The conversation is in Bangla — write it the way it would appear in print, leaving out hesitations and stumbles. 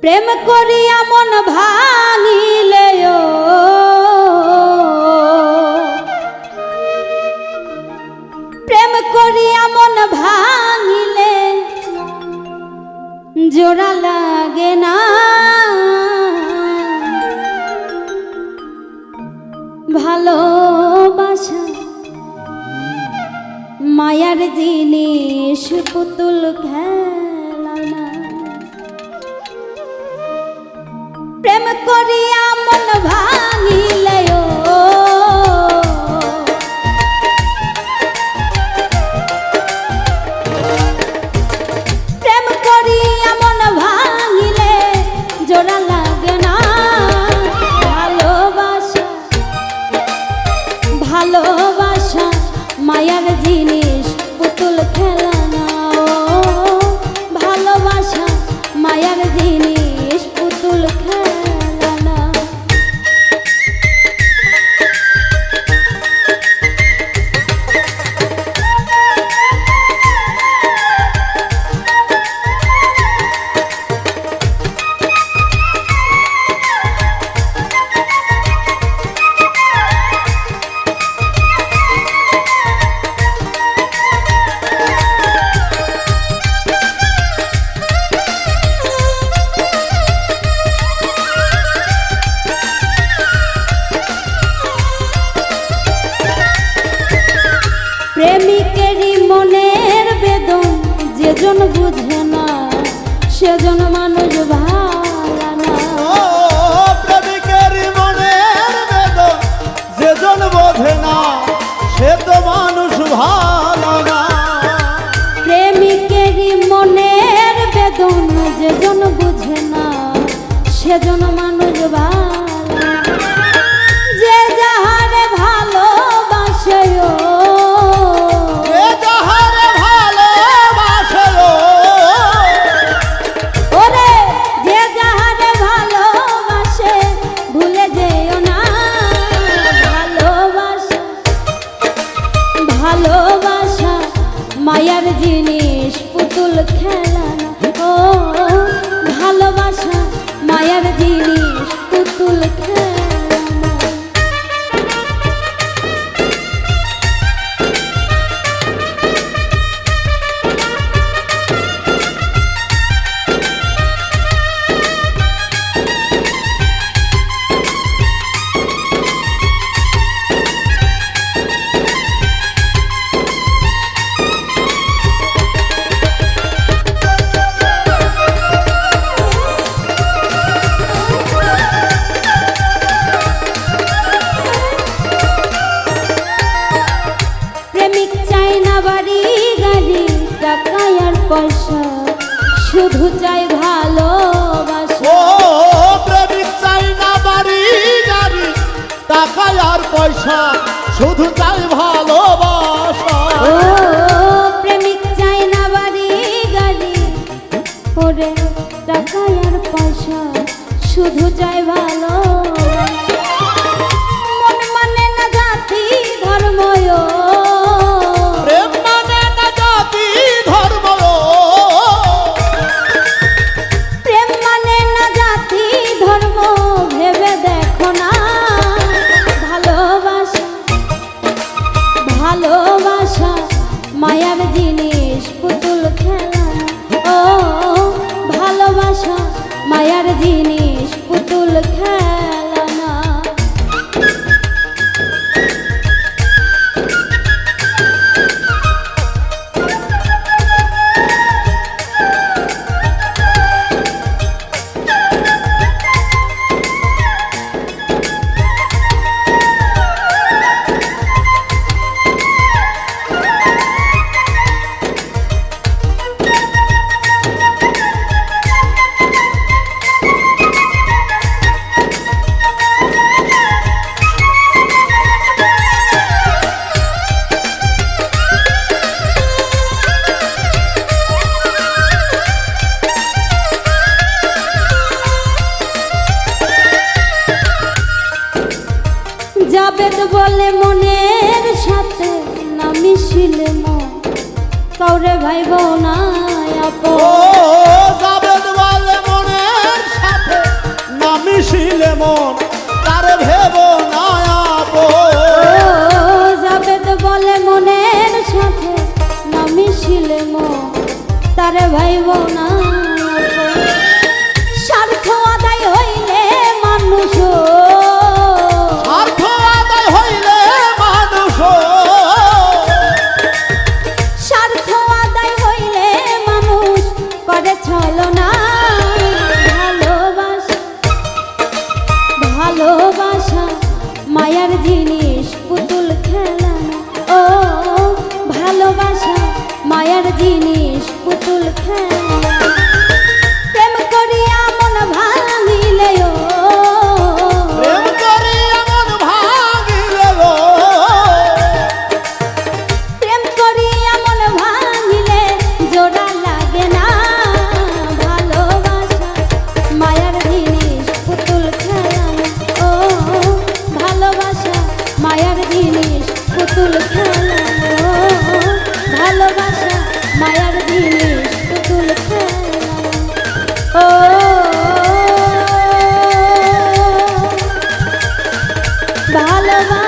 প্রেম করিয়া মন ভাঙিলে প্রেম করিয়া মন ভাঙিলে জোড়া লাগে না ভালোবাসা মায়ার জিনিস পুতুল খেলা না প্রেম করিয়া মন ভাঙিলে প্রেম করিয়া মন ভাঙিলে জোড়া লাগে না ভালোবাসা ভালোবাসা মায়ার জিনিস পুতুল খেলা না ভালোবাসা মায়ার জিনিস পুতুল খেলা না প্রেমিকেরই মনের বেদন যেজন বুঝে না সেজন মানুষ ভালো না প্রেমিকেরই মনের বেদন যেজন বোঝে না সে তো মানুষ ভালো না প্রেমিকেরই মনের বেদন যেজন বুঝে না সেজন মানুষ ভালো না যে যাহারে ভালোবাসে ভালোবাসা মায়ার জিনিস পুতুল খেলা না ও ভালোবাসা মায়ার জিনিস পুতুল খেলা না পয়সা শুধু চাই ভালোবাসা ও প্রেমিক চাই না বাড়ি গাড়ি টাকা আর পয়সা শুধু চাই ভালোবাসা ও প্রেমিক চাই না বাড়ি গাড়ি ওরে টাকা আর পয়সা শুধু চাই ভালোবাসা মন মানে না জাতি ধর্ম ভালোবাসা মায়ার জিনিস পুতুল খেলা ও ভালোবাসা মায়ার জিনিস পুতুল খেলা না জাবেদ বলে মনের সাথে না মিশিলে মন কাউরে ভাইব না আপন। ও জাবেদ বলে মনের মন তারে ভেব না ও জাবেদ বলে মনের সাথে না মিশিলে মন তারে ভাইব না স্বার্থ আদায় হইলে মানুষ স্বার্থ আদায় হইলে মানুষ স্বার্থ আদায় হইলে মানুষ করে ছলনা ভালোবাসা ভালোবাসা মায়ার জিনিস পুতুল খেলা ও ভালোবাসা মায়ার জিনিস পুতুল খেলা প্রেম করিয়া মন ভাঙিলে ও প্রেম করিয়া মন ভাঙিলে গো প্রেম করিয়া মন ভাঙিলে জোড়া লাগে না ভালোবাসা মায়ার জিনিস পুতুল খেলানো ও ভালোবাসা মায়ার জিনিস পুতুল খেলানো ভালোবাসা মায়ার জিনিস পুতুল খেলানো ও ভালোবাসা